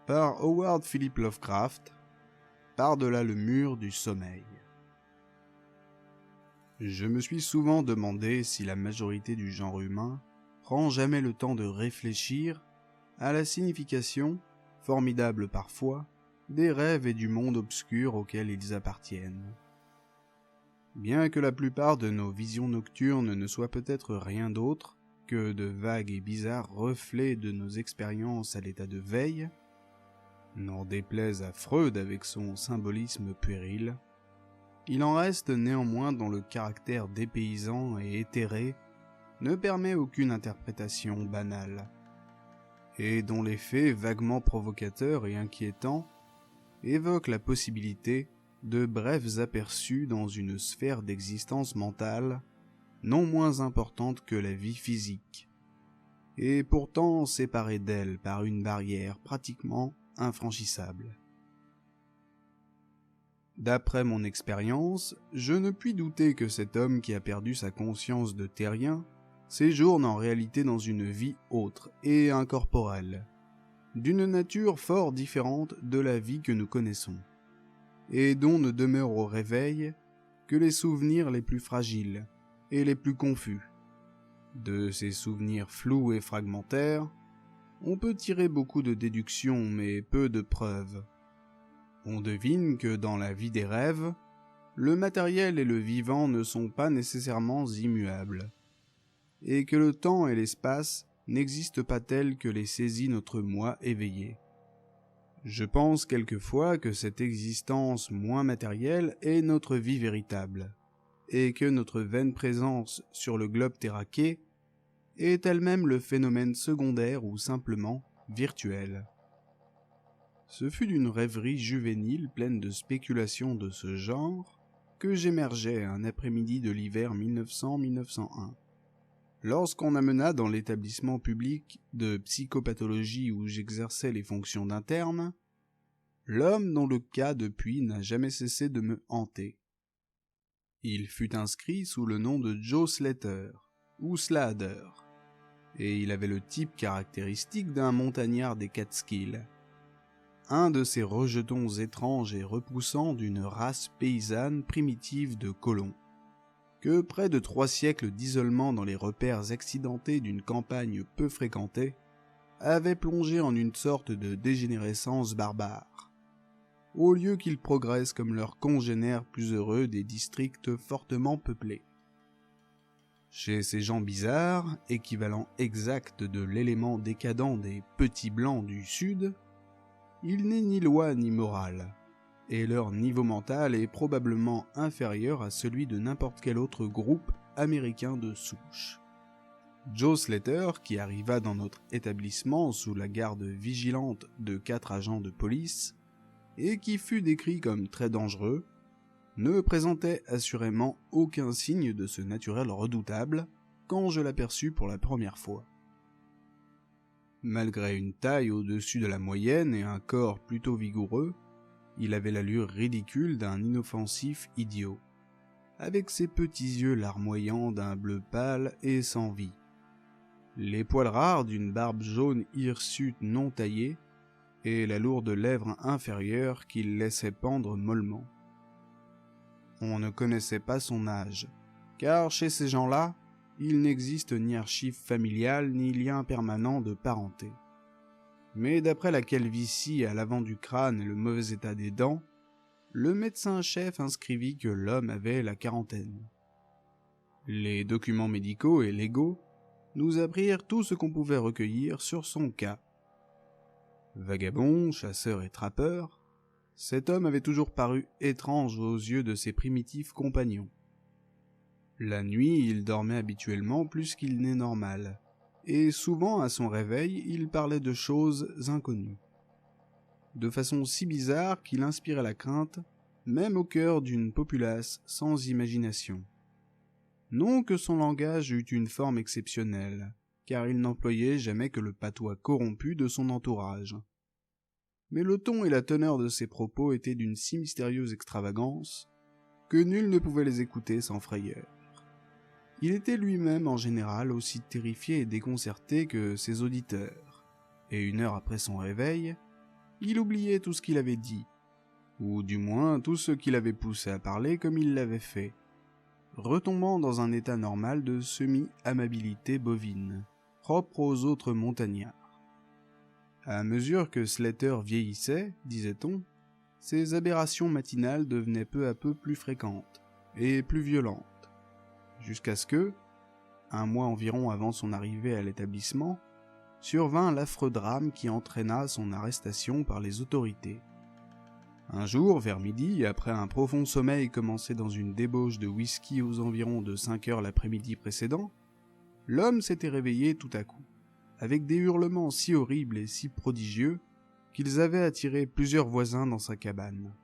par Howard Philip Lovecraft, Par-delà le mur du sommeil. Je me suis souvent demandé si la majorité du genre humain prend jamais le temps de réfléchir à la signification, formidable parfois, des rêves et du monde obscur auquel ils appartiennent. Bien que la plupart de nos visions nocturnes ne soient peut-être rien d'autre que de vagues et bizarres reflets de nos expériences à l'état de veille, n'en déplaise à Freud avec son symbolisme puéril, il en reste néanmoins dont le caractère dépaysant et éthéré ne permet aucune interprétation banale, et dont l'effet vaguement provocateur et inquiétant évoque la possibilité de brefs aperçus dans une sphère d'existence mentale non moins importante que la vie physique, et pourtant séparée d'elle par une barrière pratiquement infranchissable. D'après mon expérience, je ne puis douter que cet homme qui a perdu sa conscience de terrien séjourne en réalité dans une vie autre et incorporelle, d'une nature fort différente de la vie que nous connaissons, et dont ne demeurent au réveil que les souvenirs les plus fragiles et les plus confus. De ces souvenirs flous et fragmentaires, on peut tirer beaucoup de déductions mais peu de preuves. On devine que dans la vie des rêves, le matériel et le vivant ne sont pas nécessairement immuables, et que le temps et l'espace n'existent pas tels que les saisit notre moi éveillé. Je pense quelquefois que cette existence moins matérielle est notre vie véritable, et que notre vaine présence sur le globe terraqué est elle-même le phénomène secondaire ou simplement virtuel. Ce fut d'une rêverie juvénile pleine de spéculations de ce genre que j'émergeai un après-midi de l'hiver 1900-1901. Lorsqu'on m'amena dans l'établissement public de psychopathologie où j'exerçais les fonctions d'interne, l'homme dont le cas depuis n'a jamais cessé de me hanter. Il fut inscrit sous le nom de Joe Slater, ou Slader, et il avait le type caractéristique d'un montagnard des Catskills, un de ces rejetons étranges et repoussants d'une race paysanne primitive de colons, que près de 3 siècles d'isolement dans les repères accidentés d'une campagne peu fréquentée avaient plongé en une sorte de dégénérescence barbare, au lieu qu'ils progressent comme leurs congénères plus heureux des districts fortement peuplés. Chez ces gens bizarres, équivalent exact de l'élément décadent des petits blancs du Sud, il n'est ni loi ni morale, et leur niveau mental est probablement inférieur à celui de n'importe quel autre groupe américain de souche. Joe Slater, qui arriva dans notre établissement sous la garde vigilante de 4 agents de police, et qui fut décrit comme très dangereux, ne présentait assurément aucun signe de ce naturel redoutable quand je l'aperçus pour la première fois. Malgré une taille au-dessus de la moyenne et un corps plutôt vigoureux, il avait l'allure ridicule d'un inoffensif idiot, avec ses petits yeux larmoyants d'un bleu pâle et sans vie, les poils rares d'une barbe jaune hirsute non taillée, et la lourde lèvre inférieure qu'il laissait pendre mollement. On ne connaissait pas son âge, car chez ces gens-là, il n'existe ni archive familiale ni lien permanent de parenté. Mais d'après la calvitie à l'avant du crâne et le mauvais état des dents, le médecin-chef inscrivit que l'homme avait la quarantaine. Les documents médicaux et légaux nous apprirent tout ce qu'on pouvait recueillir sur son cas. Vagabond, chasseur et trappeur, cet homme avait toujours paru étrange aux yeux de ses primitifs compagnons. La nuit, il dormait habituellement plus qu'il n'est normal, et souvent à son réveil, il parlait de choses inconnues, de façon si bizarre qu'il inspirait la crainte, même au cœur d'une populace sans imagination. Non que son langage eût une forme exceptionnelle, car il n'employait jamais que le patois corrompu de son entourage. Mais le ton et la teneur de ses propos étaient d'une si mystérieuse extravagance que nul ne pouvait les écouter sans frayeur. Il était lui-même en général aussi terrifié et déconcerté que ses auditeurs, et 1 heure après son réveil, Il oubliait tout ce qu'il avait dit, ou du moins tout ce qui l'avait poussé à parler comme il l'avait fait, retombant dans un état normal de semi-amabilité bovine, propre aux autres montagnards. À mesure que Slater vieillissait, disait-on, ses aberrations matinales devenaient peu à peu plus fréquentes et plus violentes, jusqu'à ce que, un mois environ avant son arrivée à l'établissement, survint l'affreux drame qui entraîna son arrestation par les autorités. Un jour, vers midi, après un profond sommeil commencé dans une débauche de whisky aux environs de 5 heures l'après-midi précédent, l'homme s'était réveillé tout à coup, avec des hurlements si horribles et si prodigieux qu'ils avaient attiré plusieurs voisins dans sa cabane.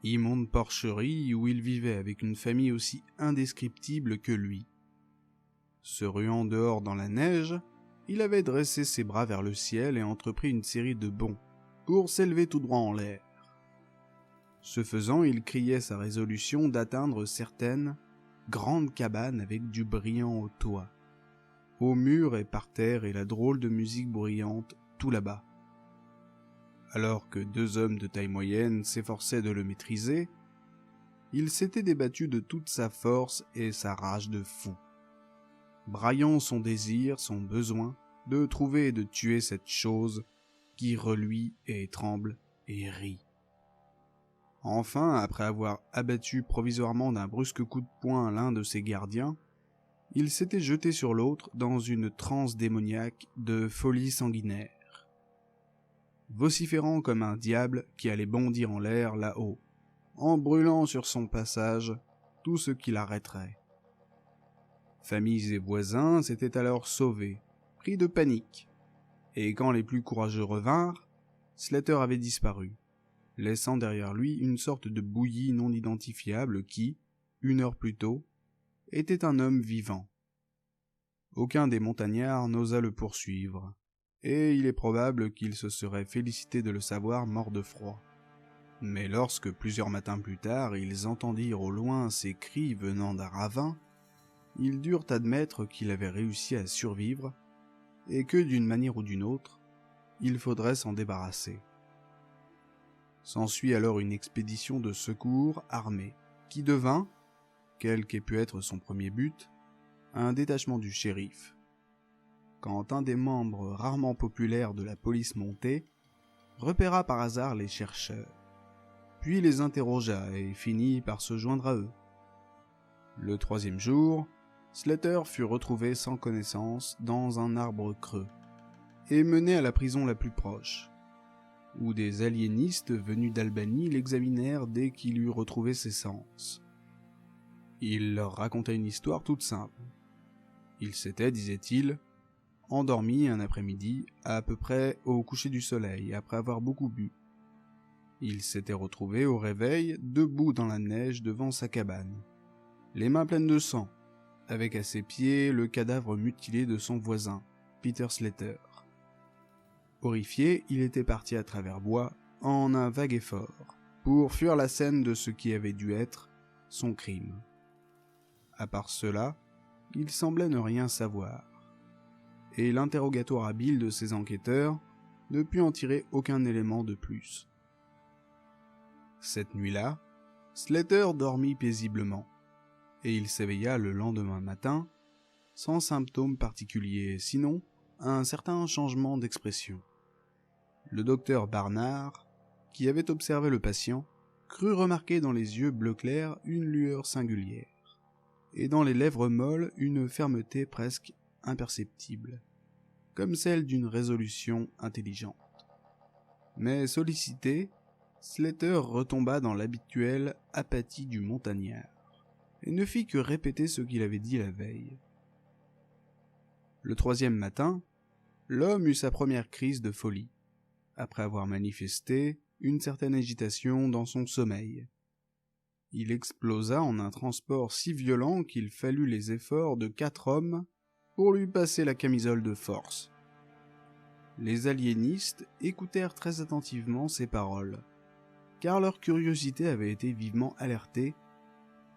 Immonde porcherie où il vivait avec une famille aussi indescriptible que lui. Se ruant dehors dans la neige, il avait dressé ses bras vers le ciel et entrepris une série de bonds pour s'élever tout droit en l'air. Ce faisant, il criait sa résolution d'atteindre certaines grandes cabanes avec du brillant au toit, au mur et par terre et la drôle de musique bruyante tout là-bas. Alors que 2 hommes de taille moyenne s'efforçaient de le maîtriser, il s'était débattu de toute sa force et sa rage de fou, braillant son désir, son besoin de trouver et de tuer cette chose qui reluit et tremble et rit. Enfin, après avoir abattu provisoirement d'un brusque coup de poing l'un de ses gardiens, il s'était jeté sur l'autre dans une transe démoniaque de folie sanguinaire, vociférant comme un diable qui allait bondir en l'air là-haut, en brûlant sur son passage tout ce qui l'arrêterait. Familles et voisins s'étaient alors sauvés, pris de panique, et quand les plus courageux revinrent, Slater avait disparu, laissant derrière lui une sorte de bouillie non identifiable qui, 1 heure plus tôt, était un homme vivant. Aucun des montagnards n'osa le poursuivre, et il est probable qu'ils se seraient félicités de le savoir mort de froid. Mais lorsque, plusieurs matins plus tard, ils entendirent au loin ces cris venant d'un ravin, ils durent admettre qu'il avait réussi à survivre, et que, d'une manière ou d'une autre, il faudrait s'en débarrasser. S'ensuit alors une expédition de secours armée, qui devint, quel qu'ait pu être son premier but, un détachement du shérif. Quand un des membres rarement populaires de la police montée repéra par hasard les chercheurs, puis les interrogea et finit par se joindre à eux. Le 3e jour, Slater fut retrouvé sans connaissance dans un arbre creux et mené à la prison la plus proche, où des aliénistes venus d'Albanie l'examinèrent dès qu'il eut retrouvé ses sens. Il leur raconta une histoire toute simple. Il s'était, disait-il, endormi un après-midi, à peu près au coucher du soleil, après avoir beaucoup bu. Il s'était retrouvé au réveil, debout dans la neige devant sa cabane, les mains pleines de sang, avec à ses pieds le cadavre mutilé de son voisin, Peter Slater. Horrifié, il était parti à travers bois, en un vague effort, pour fuir la scène de ce qui avait dû être son crime. À part cela, il semblait ne rien savoir, et l'interrogatoire habile de ses enquêteurs ne put en tirer aucun élément de plus. Cette nuit-là, Slater dormit paisiblement, et il s'éveilla le lendemain matin, sans symptômes particuliers, sinon un certain changement d'expression. Le docteur Barnard, qui avait observé le patient, crut remarquer dans les yeux bleu clair une lueur singulière, et dans les lèvres molles une fermeté presque imperceptible, comme celle d'une résolution intelligente. Mais sollicité, Slater retomba dans l'habituelle apathie du montagnard, et ne fit que répéter ce qu'il avait dit la veille. Le 3e matin, l'homme eut sa première crise de folie, après avoir manifesté une certaine agitation dans son sommeil. Il explosa en un transport si violent qu'il fallut les efforts de 4 hommes pour lui passer la camisole de force. Les aliénistes écoutèrent très attentivement ces paroles, car leur curiosité avait été vivement alertée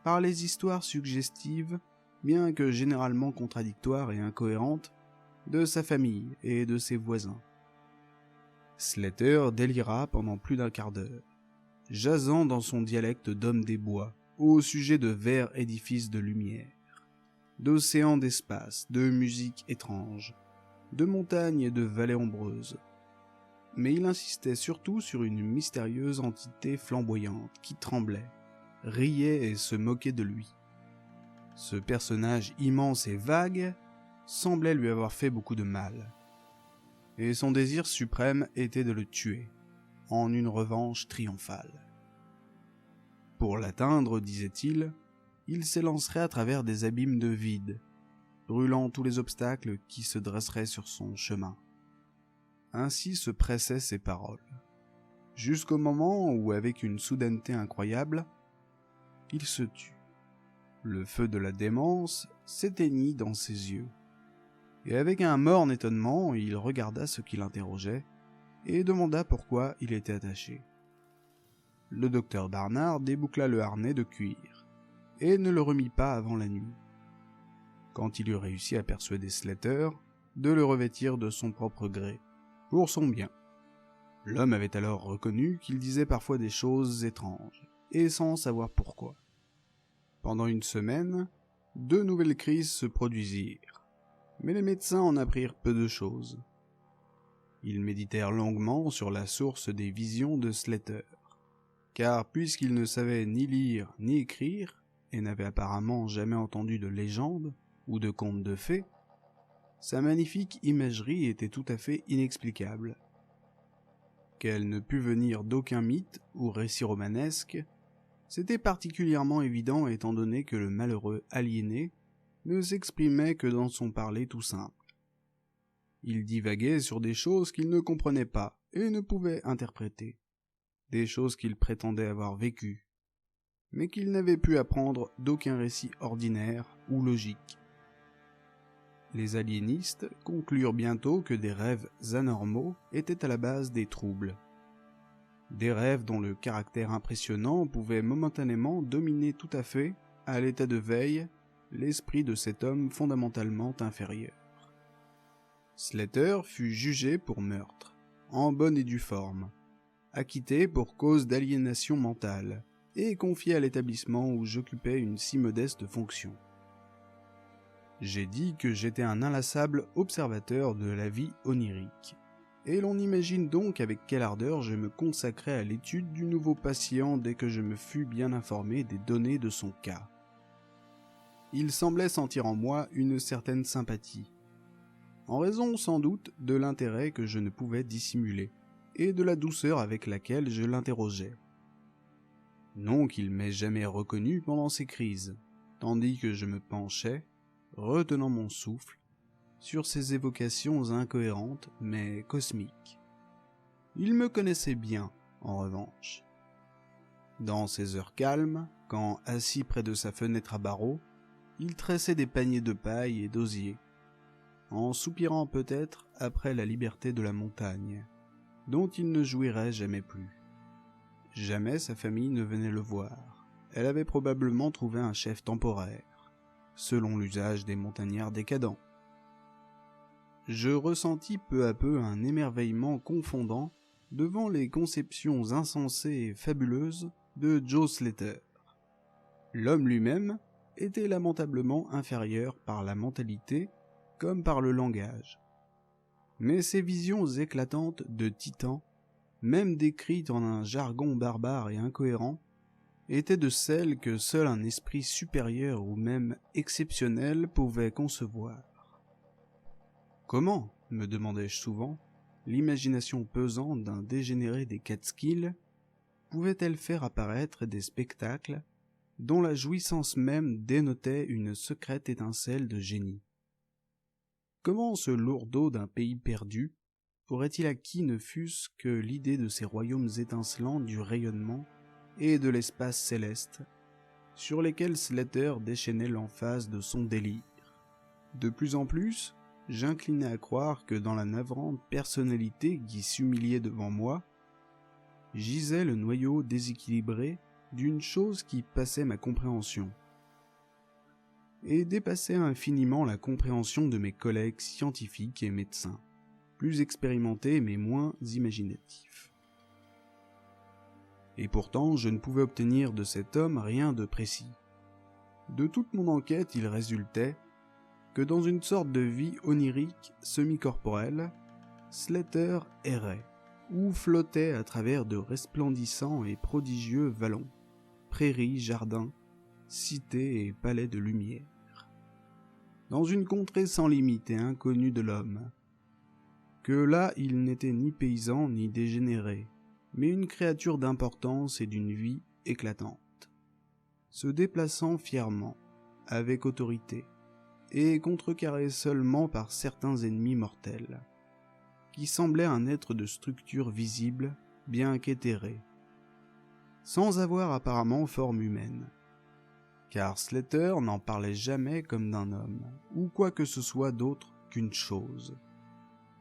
par les histoires suggestives, bien que généralement contradictoires et incohérentes, de sa famille et de ses voisins. Slater délira pendant plus d'un quart d'heure, jasant dans son dialecte d'homme des bois, au sujet de verts édifices de lumière, d'océans d'espace, de musique étrange, de montagnes et de vallées ombreuses. Mais il insistait surtout sur une mystérieuse entité flamboyante qui tremblait, riait et se moquait de lui. Ce personnage immense et vague semblait lui avoir fait beaucoup de mal, et son désir suprême était de le tuer, en une revanche triomphale. Pour l'atteindre, disait-il, il s'élancerait à travers des abîmes de vide, brûlant tous les obstacles qui se dresseraient sur son chemin. Ainsi se pressaient ses paroles, jusqu'au moment où, avec une soudaineté incroyable, il se tut. Le feu de la démence s'éteignit dans ses yeux, et avec un morne étonnement, il regarda ce qui l'interrogeait et demanda pourquoi il était attaché. Le docteur Barnard déboucla le harnais de cuir et ne le remit pas avant la nuit, quand il eut réussi à persuader Slater de le revêtir de son propre gré, pour son bien. L'homme avait alors reconnu qu'il disait parfois des choses étranges, et sans savoir pourquoi. Pendant une semaine, 2 nouvelles crises se produisirent, mais les médecins en apprirent peu de choses. Ils méditèrent longuement sur la source des visions de Slater, car puisqu'il ne savait ni lire ni écrire, et n'avait apparemment jamais entendu de légendes ou de contes de fées, sa magnifique imagerie était tout à fait inexplicable. Qu'elle ne pût venir d'aucun mythe ou récit romanesque, c'était particulièrement évident étant donné que le malheureux aliéné ne s'exprimait que dans son parler tout simple. Il divaguait sur des choses qu'il ne comprenait pas et ne pouvait interpréter, des choses qu'il prétendait avoir vécues, mais qu'il n'avait pu apprendre d'aucun récit ordinaire ou logique. Les aliénistes conclurent bientôt que des rêves anormaux étaient à la base des troubles. Des rêves dont le caractère impressionnant pouvait momentanément dominer tout à fait, à l'état de veille, l'esprit de cet homme fondamentalement inférieur. Slater fut jugé pour meurtre, en bonne et due forme, acquitté pour cause d'aliénation mentale, et confié à l'établissement où j'occupais une si modeste fonction. J'ai dit que j'étais un inlassable observateur de la vie onirique, et l'on imagine donc avec quelle ardeur je me consacrais à l'étude du nouveau patient dès que je me fus bien informé des données de son cas. Il semblait sentir en moi une certaine sympathie, en raison sans doute de l'intérêt que je ne pouvais dissimuler, et de la douceur avec laquelle je l'interrogeais. Non qu'il m'ait jamais reconnu pendant ces crises, tandis que je me penchais, retenant mon souffle, sur ces évocations incohérentes mais cosmiques. Il me connaissait bien, en revanche. Dans ces heures calmes, quand, assis près de sa fenêtre à barreaux, il tressait des paniers de paille et d'osier, en soupirant peut-être après la liberté de la montagne, dont il ne jouirait jamais plus. Jamais sa famille ne venait le voir. Elle avait probablement trouvé un chef temporaire, selon l'usage des montagnards décadents. Je ressentis peu à peu un émerveillement confondant devant les conceptions insensées et fabuleuses de Joe Slater. L'homme lui-même était lamentablement inférieur par la mentalité comme par le langage. Mais ces visions éclatantes de titans, même décrites en un jargon barbare et incohérent, étaient de celles que seul un esprit supérieur ou même exceptionnel pouvait concevoir. Comment, me demandais-je souvent, l'imagination pesante d'un dégénéré des Catskills pouvait-elle faire apparaître des spectacles dont la jouissance même dénotait une secrète étincelle de génie? Comment ce lourdeau d'un pays perdu aurait-il acquis ne fût-ce que l'idée de ces royaumes étincelants du rayonnement et de l'espace céleste, sur lesquels Slater déchaînait l'emphase de son délire? De plus en plus, j'inclinais à croire que dans la navrante personnalité qui s'humiliait devant moi, gisait le noyau déséquilibré d'une chose qui passait ma compréhension, et dépassait infiniment la compréhension de mes collègues scientifiques et médecins. plus expérimenté mais moins imaginatif. Et pourtant, je ne pouvais obtenir de cet homme rien de précis. De toute mon enquête, il résultait que dans une sorte de vie onirique semi-corporelle, Slater errait, ou flottait à travers de resplendissants et prodigieux vallons, prairies, jardins, cités et palais de lumière. Dans une contrée sans limite et inconnue de l'homme, que là il n'était ni paysan ni dégénéré, mais une créature d'importance et d'une vie éclatante, se déplaçant fièrement, avec autorité, et contrecarré seulement par certains ennemis mortels, qui semblait un être de structure visible, bien qu'éthéré, sans avoir apparemment forme humaine, car Slater n'en parlait jamais comme d'un homme, ou quoi que ce soit d'autre qu'une chose.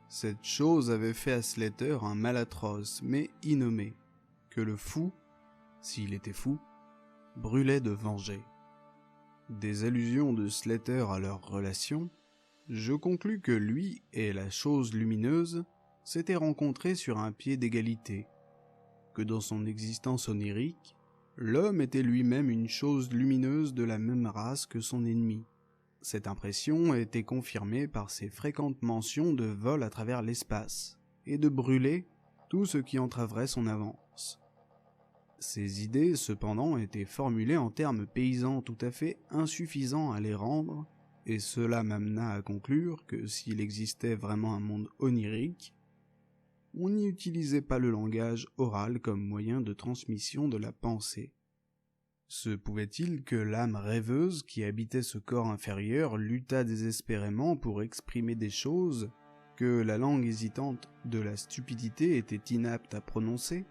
Cette chose avait fait à Slater un mal atroce, mais innommé, que le fou, s'il était fou, brûlait de venger. Des allusions de Slater à leur relation, je conclus que lui et la chose lumineuse s'étaient rencontrés sur un pied d'égalité, que dans son existence onirique, l'homme était lui-même une chose lumineuse de la même race que son ennemi. Cette impression était confirmée par ses fréquentes mentions de vol à travers l'espace, et de brûler tout ce qui entraverait son avance. Ces idées, cependant, étaient formulées en termes paysans tout à fait insuffisants à les rendre, et cela m'amena à conclure que s'il existait vraiment un monde onirique, on n'y utilisait pas le langage oral comme moyen de transmission de la pensée. Se pouvait-il que l'âme rêveuse qui habitait ce corps inférieur luttât désespérément pour exprimer des choses que la langue hésitante de la stupidité était inapte à prononcer?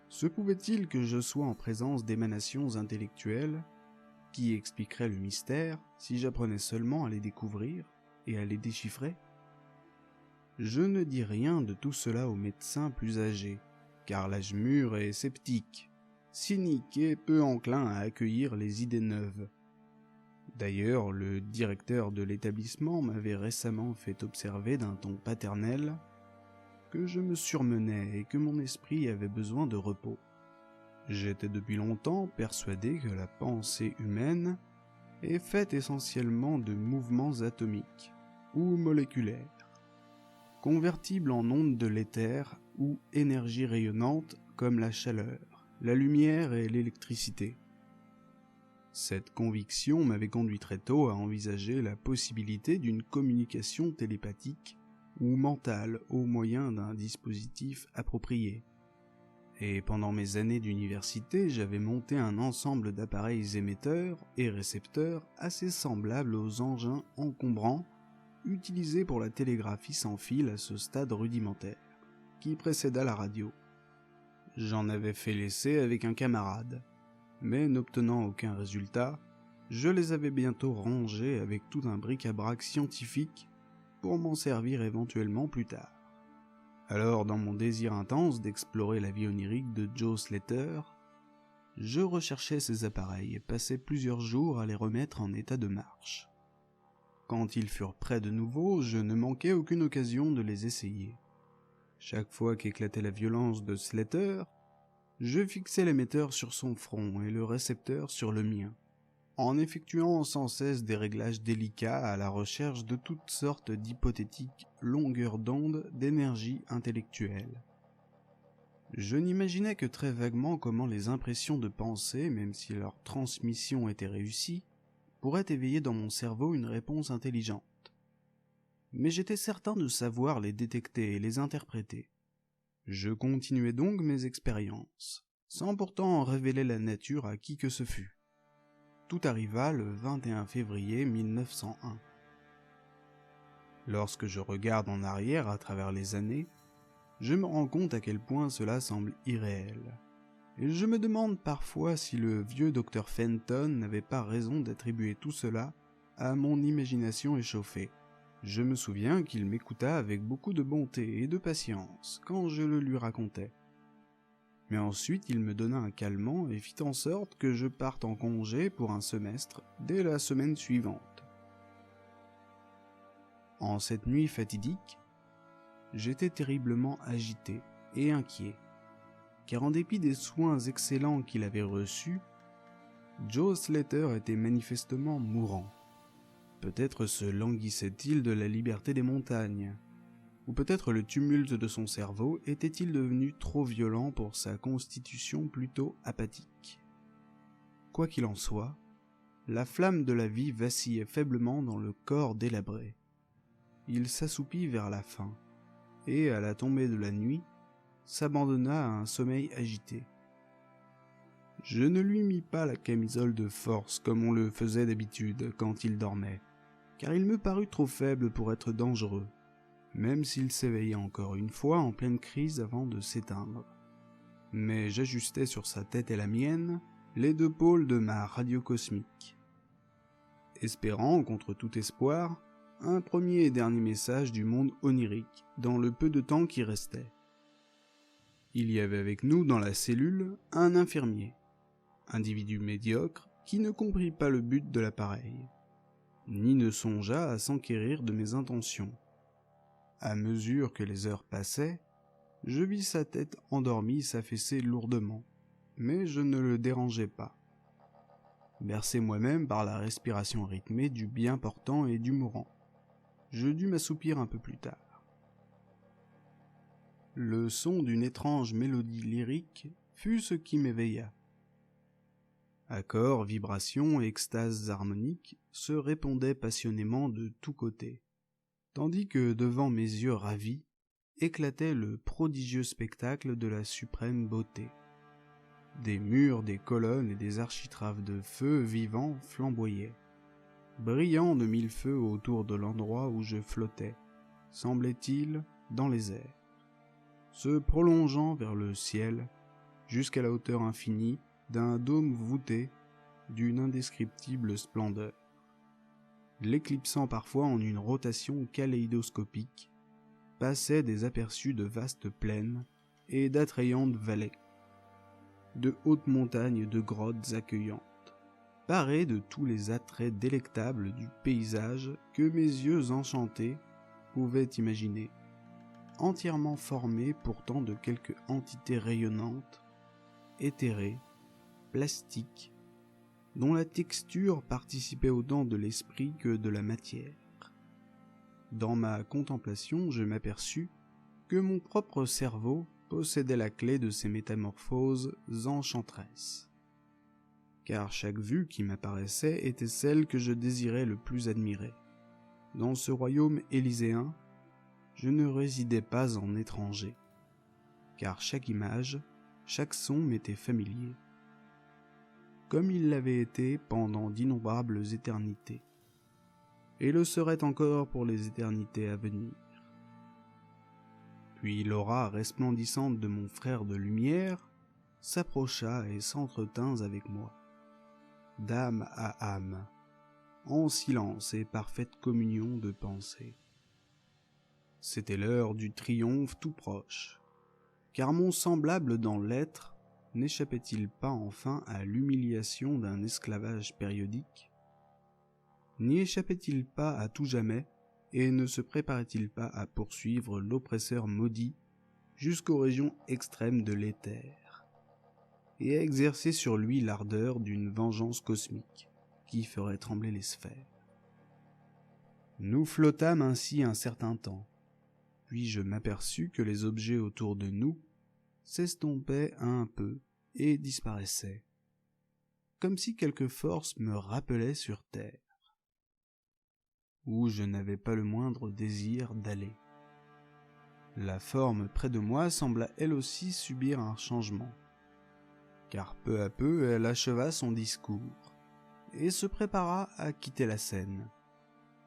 Se pouvait-il que je sois en présence d'émanations intellectuelles qui expliqueraient le mystère si j'apprenais seulement à les découvrir et à les déchiffrer? Je ne dis rien de tout cela aux médecins plus âgés, car l'âge mûr est sceptique, cynique et peu enclin à accueillir les idées neuves. D'ailleurs, le directeur de l'établissement m'avait récemment fait observer d'un ton paternel que je me surmenais et que mon esprit avait besoin de repos. J'étais depuis longtemps persuadé que la pensée humaine est faite essentiellement de mouvements atomiques ou moléculaires, convertibles en ondes de l'éther ou énergie rayonnante comme la chaleur, la lumière et l'électricité. Cette conviction m'avait conduit très tôt à envisager la possibilité d'une communication télépathique ou mentale au moyen d'un dispositif approprié. Et pendant mes années d'université, j'avais monté un ensemble d'appareils émetteurs et récepteurs assez semblables aux engins encombrants utilisés pour la télégraphie sans fil à ce stade rudimentaire, qui précéda la radio. J'en avais fait l'essai avec un camarade, mais n'obtenant aucun résultat, je les avais bientôt rangés avec tout un bric-à-brac scientifique pour m'en servir éventuellement plus tard. Alors, dans mon désir intense d'explorer la vie onirique de Joe Slater, je recherchais ces appareils et passais plusieurs jours à les remettre en état de marche. Quand ils furent prêts de nouveau, je ne manquai aucune occasion de les essayer. Chaque fois qu'éclatait la violence de Slater, je fixais l'émetteur sur son front et le récepteur sur le mien, en effectuant sans cesse des réglages délicats à la recherche de toutes sortes d'hypothétiques longueurs d'onde d'énergie intellectuelle. Je n'imaginais que très vaguement comment les impressions de pensée, même si leur transmission était réussie, pourraient éveiller dans mon cerveau une réponse intelligente. Mais j'étais certain de savoir les détecter et les interpréter. Je continuais donc mes expériences, sans pourtant en révéler la nature à qui que ce fût. Tout arriva le 21 février 1901. Lorsque je regarde en arrière à travers les années, je me rends compte à quel point cela semble irréel. Et je me demande parfois si le vieux Dr Fenton n'avait pas raison d'attribuer tout cela à mon imagination échauffée. Je me souviens qu'il m'écouta avec beaucoup de bonté et de patience quand je le lui racontais. Mais ensuite il me donna un calmant et fit en sorte que je parte en congé pour un semestre dès la semaine suivante. En cette nuit fatidique, j'étais terriblement agité et inquiet, car en dépit des soins excellents qu'il avait reçus, Joe Slater était manifestement mourant. Peut-être se languissait-il de la liberté des montagnes, ou peut-être le tumulte de son cerveau était-il devenu trop violent pour sa constitution plutôt apathique. Quoi qu'il en soit, la flamme de la vie vacillait faiblement dans le corps délabré. Il s'assoupit vers la fin, et à la tombée de la nuit, s'abandonna à un sommeil agité. Je ne lui mis pas la camisole de force comme on le faisait d'habitude quand il dormait, car il me parut trop faible pour être dangereux, même s'il s'éveillait encore une fois en pleine crise avant de s'éteindre. Mais j'ajustai sur sa tête et la mienne les 2 pôles de ma radio cosmique, espérant, contre tout espoir, un premier et dernier message du monde onirique dans le peu de temps qui restait. Il y avait avec nous dans la cellule un infirmier, individu médiocre qui ne comprit pas le but de l'appareil, ni ne songea à s'enquérir de mes intentions. À mesure que les heures passaient, je vis sa tête endormie s'affaisser lourdement, mais je ne le dérangeai pas. Bercé moi-même par la respiration rythmée du bien portant et du mourant, je dus m'assoupir un peu plus tard. Le son d'une étrange mélodie lyrique fut ce qui m'éveilla. Accords, vibrations et extases harmoniques se répondaient passionnément de tous côtés, tandis que devant mes yeux ravis éclatait le prodigieux spectacle de la suprême beauté. Des murs, des colonnes et des architraves de feu vivants flamboyaient, brillant de 1000 feux autour de l'endroit où je flottais, semblait-il, dans les airs, se prolongeant vers le ciel jusqu'à la hauteur infinie d'un dôme voûté d'une indescriptible splendeur, l'éclipsant parfois en une rotation kaléidoscopique, passaient des aperçus de vastes plaines et d'attrayantes vallées, de hautes montagnes de grottes accueillantes, parées de tous les attraits délectables du paysage que mes yeux enchantés pouvaient imaginer, entièrement formés pourtant de quelque entité rayonnante, éthérée, plastique, dont la texture participait autant de l'esprit que de la matière. Dans ma contemplation, je m'aperçus que mon propre cerveau possédait la clé de ces métamorphoses enchanteresses, car chaque vue qui m'apparaissait était celle que je désirais le plus admirer. Dans ce royaume élyséen, je ne résidais pas en étranger, car chaque image, chaque son m'était familier, comme il l'avait été pendant d'innombrables éternités, et le serait encore pour les éternités à venir. Puis l'aura resplendissante de mon frère de lumière s'approcha et s'entretint avec moi, d'âme à âme, en silence et parfaite communion de pensée. C'était l'heure du triomphe tout proche, car mon semblable dans l'être n'échappait-il pas enfin à l'humiliation d'un esclavage périodique? N'y échappait-il pas à tout jamais, et ne se préparait-il pas à poursuivre l'oppresseur maudit jusqu'aux régions extrêmes de l'éther, et à exercer sur lui l'ardeur d'une vengeance cosmique qui ferait trembler les sphères? Nous flottâmes ainsi un certain temps, puis je m'aperçus que les objets autour de nous s'estompaient un peu et disparaissaient, comme si quelque force me rappelait sur terre, où je n'avais pas le moindre désir d'aller. La forme près de moi sembla elle aussi subir un changement, car peu à peu elle acheva son discours, et se prépara à quitter la scène,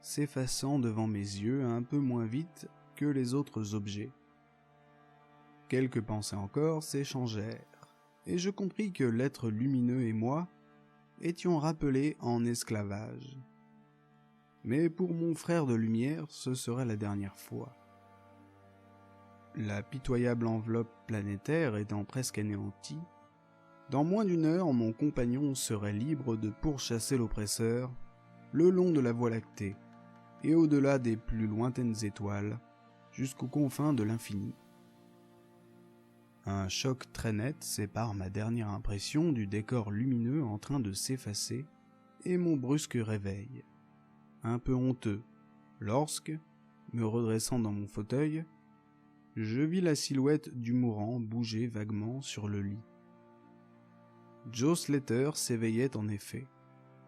s'effaçant devant mes yeux un peu moins vite que les autres objets. Quelques pensées encore s'échangèrent, et je compris que l'être lumineux et moi étions rappelés en esclavage. Mais pour mon frère de lumière, ce serait la dernière fois. La pitoyable enveloppe planétaire étant presque anéantie, dans moins d'une heure, mon compagnon serait libre de pourchasser l'oppresseur le long de la Voie lactée et au-delà des plus lointaines étoiles, jusqu'aux confins de l'infini. Un choc très net sépare ma dernière impression du décor lumineux en train de s'effacer et mon brusque réveil, un peu honteux, lorsque, me redressant dans mon fauteuil, je vis la silhouette du mourant bouger vaguement sur le lit. Joe Slater s'éveillait en effet,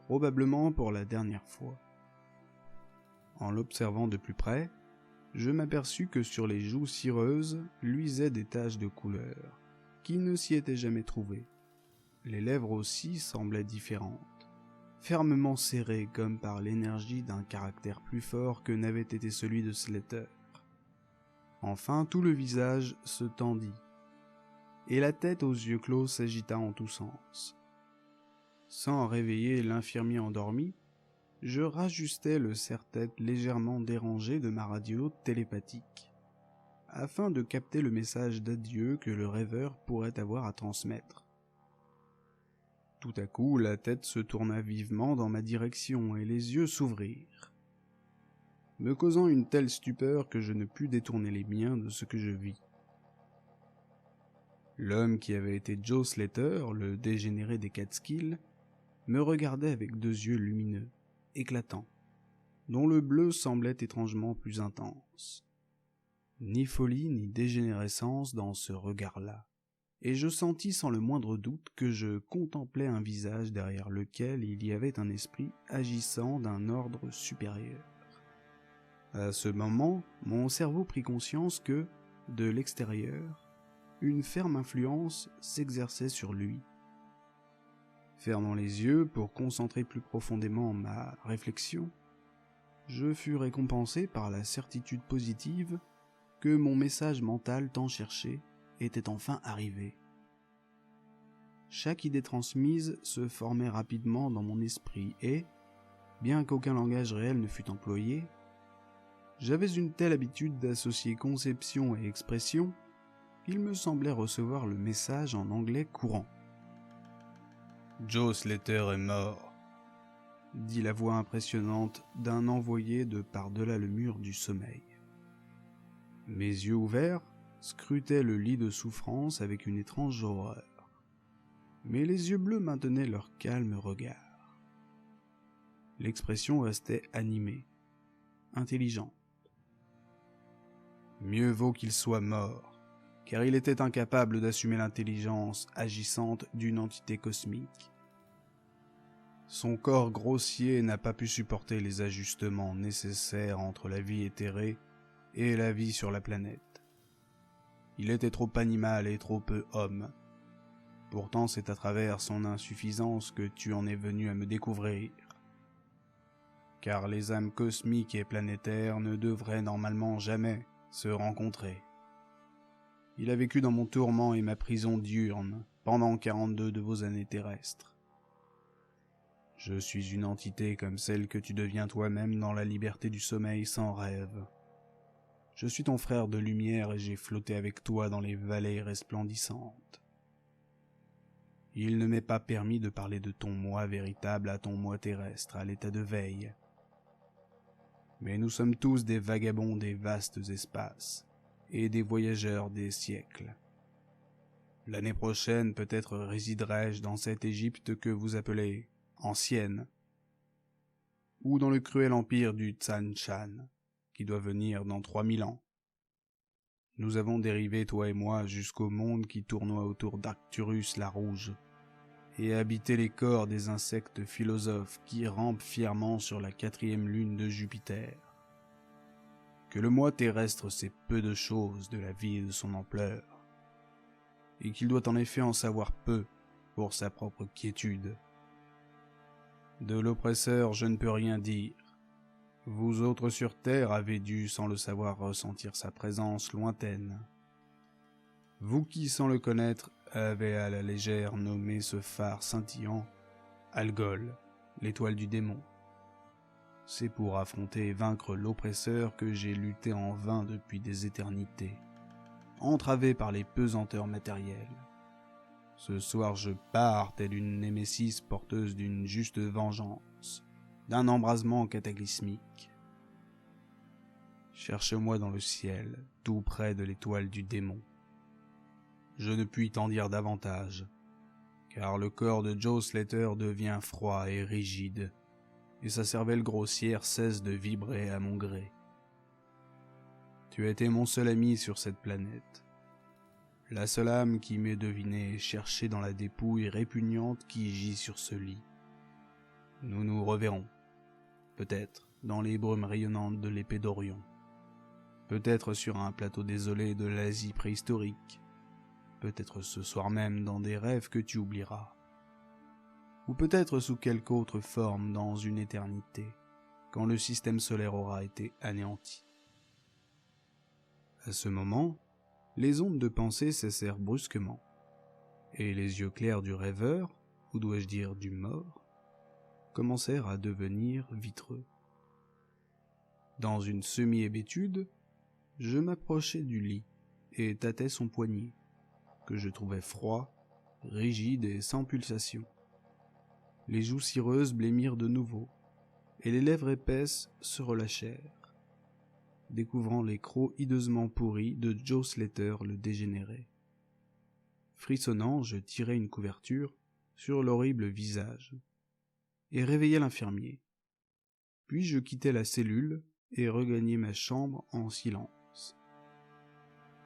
probablement pour la dernière fois. En l'observant de plus près, je m'aperçus que sur les joues cireuses luisaient des taches de couleur, qui ne s'y étaient jamais trouvées. Les lèvres aussi semblaient différentes, fermement serrées comme par l'énergie d'un caractère plus fort que n'avait été celui de Slater. Enfin, tout le visage se tendit, et la tête aux yeux clos s'agita en tous sens. Sans réveiller l'infirmier endormi, je rajustai le serre-tête légèrement dérangé de ma radio télépathique, afin de capter le message d'adieu que le rêveur pourrait avoir à transmettre. Tout à coup, la tête se tourna vivement dans ma direction et les yeux s'ouvrirent, me causant une telle stupeur que je ne pus détourner les miens de ce que je vis. L'homme qui avait été Joe Slater, le dégénéré des Catskills, me regardait avec 2 yeux lumineux, éclatants, dont le bleu semblait étrangement plus intense. Ni folie ni dégénérescence dans ce regard-là, et je sentis sans le moindre doute que je contemplais un visage derrière lequel il y avait un esprit agissant d'un ordre supérieur. À ce moment, mon cerveau prit conscience que, de l'extérieur, une ferme influence s'exerçait sur lui. Fermant les yeux pour concentrer plus profondément ma réflexion, je fus récompensé par la certitude positive que mon message mental tant cherché était enfin arrivé. Chaque idée transmise se formait rapidement dans mon esprit et, bien qu'aucun langage réel ne fût employé, j'avais une telle habitude d'associer conception et expression qu'il me semblait recevoir le message en anglais courant. « Joe Slater est mort », dit la voix impressionnante d'un envoyé de par-delà le mur du sommeil. Mes yeux ouverts scrutaient le lit de souffrance avec une étrange horreur, mais les yeux bleus maintenaient leur calme regard. L'expression restait animée, intelligente. Mieux vaut qu'il soit mort, car il était incapable d'assumer l'intelligence agissante d'une entité cosmique. Son corps grossier n'a pas pu supporter les ajustements nécessaires entre la vie éthérée et la vie sur la planète. Il était trop animal et trop peu homme. Pourtant, c'est à travers son insuffisance que tu en es venu à me découvrir. Car les âmes cosmiques et planétaires ne devraient normalement jamais se rencontrer. Il a vécu dans mon tourment et ma prison diurne pendant 42 de vos années terrestres. Je suis une entité comme celle que tu deviens toi-même dans la liberté du sommeil sans rêve. Je suis ton frère de lumière et j'ai flotté avec toi dans les vallées resplendissantes. Il ne m'est pas permis de parler de ton moi véritable à ton moi terrestre, à l'état de veille. Mais nous sommes tous des vagabonds des vastes espaces et des voyageurs des siècles. L'année prochaine, peut-être résiderai-je dans cette Égypte que vous appelez ancienne, ou dans le cruel empire du Tsan-Chan, qui doit venir dans 3000 ans. Nous avons dérivé, toi et moi, jusqu'au monde qui tournoie autour d'Arcturus la Rouge, et habité les corps des insectes philosophes qui rampent fièrement sur la 4e lune de Jupiter. Que le moi terrestre sait peu de choses de la vie et de son ampleur, et qu'il doit en effet en savoir peu pour sa propre quiétude. De l'oppresseur, je ne peux rien dire. Vous autres sur Terre avez dû, sans le savoir, ressentir sa présence lointaine. Vous qui, sans le connaître, avez à la légère nommé ce phare scintillant Algol, l'étoile du démon. C'est pour affronter et vaincre l'oppresseur que j'ai lutté en vain depuis des éternités, entravé par les pesanteurs matérielles. Ce soir je pars telle une némésis porteuse d'une juste vengeance, d'un embrasement cataclysmique. Cherche-moi dans le ciel, tout près de l'étoile du démon. Je ne puis t'en dire davantage, car le corps de Joe Slater devient froid et rigide, et sa cervelle grossière cesse de vibrer à mon gré. Tu as été mon seul ami sur cette planète, la seule âme qui m'ait deviné chercher dans la dépouille répugnante qui gît sur ce lit. Nous nous reverrons, peut-être dans les brumes rayonnantes de l'épée d'Orion, peut-être sur un plateau désolé de l'Asie préhistorique, peut-être ce soir même dans des rêves que tu oublieras, ou peut-être sous quelque autre forme dans une éternité, quand le système solaire aura été anéanti. À ce moment, les ondes de pensée cessèrent brusquement, et les yeux clairs du rêveur, ou dois-je dire du mort, commencèrent à devenir vitreux. Dans une semi-hébétude, je m'approchai du lit et tâtai son poignet, que je trouvais froid, rigide et sans pulsation. Les joues cireuses blêmirent de nouveau, et les lèvres épaisses se relâchèrent, découvrant les crocs hideusement pourris de Joe Slater le dégénéré. Frissonnant, je tirai une couverture sur l'horrible visage, et réveillai l'infirmier. Puis je quittai la cellule et regagnai ma chambre en silence.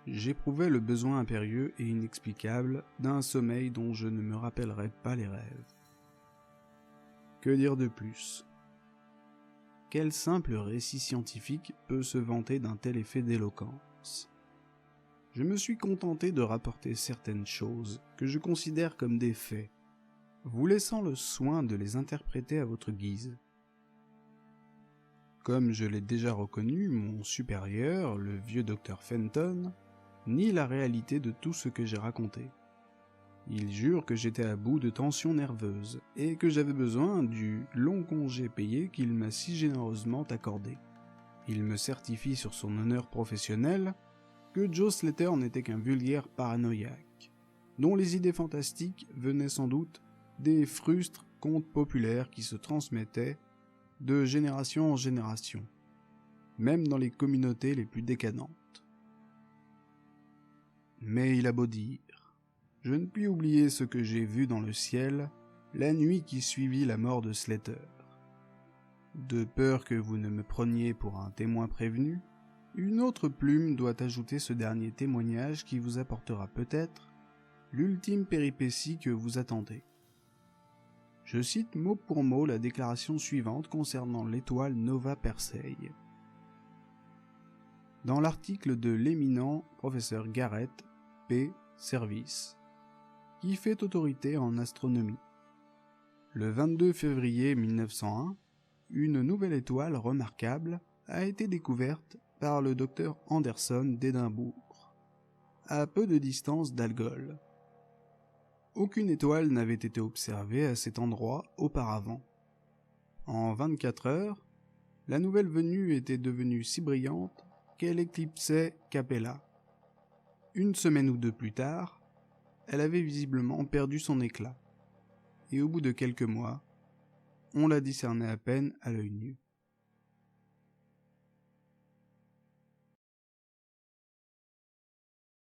J'éprouvais le besoin impérieux et inexplicable d'un sommeil dont je ne me rappellerais pas les rêves. Que dire de plus ? Quel simple récit scientifique peut se vanter d'un tel effet d'éloquence ? Je me suis contenté de rapporter certaines choses que je considère comme des faits, vous laissant le soin de les interpréter à votre guise. Comme je l'ai déjà reconnu, mon supérieur, le vieux docteur Fenton, nie la réalité de tout ce que j'ai raconté. Il jure que j'étais à bout de tensions nerveuses et que j'avais besoin du long congé payé qu'il m'a si généreusement accordé. Il me certifie sur son honneur professionnel que Joe Slater n'était qu'un vulgaire paranoïaque, dont les idées fantastiques venaient sans doute des frustres contes populaires qui se transmettaient de génération en génération, même dans les communautés les plus décadentes. Mais il a beau dire, je ne puis oublier ce que j'ai vu dans le ciel la nuit qui suivit la mort de Slater. De peur que vous ne me preniez pour un témoin prévenu, une autre plume doit ajouter ce dernier témoignage qui vous apportera peut-être l'ultime péripétie que vous attendez. Je cite mot pour mot la déclaration suivante concernant l'étoile Nova Persei. Dans l'article de l'éminent professeur Garrett P. Service, qui fait autorité en astronomie. Le 22 février 1901, une nouvelle étoile remarquable a été découverte par le docteur Anderson d'Édimbourg, à peu de distance d'Algol. Aucune étoile n'avait été observée à cet endroit auparavant. En 24 heures, la nouvelle venue était devenue si brillante qu'elle éclipsait Capella. Une semaine ou deux plus tard, elle avait visiblement perdu son éclat, et au bout de quelques mois, on la discernait à peine à l'œil nu.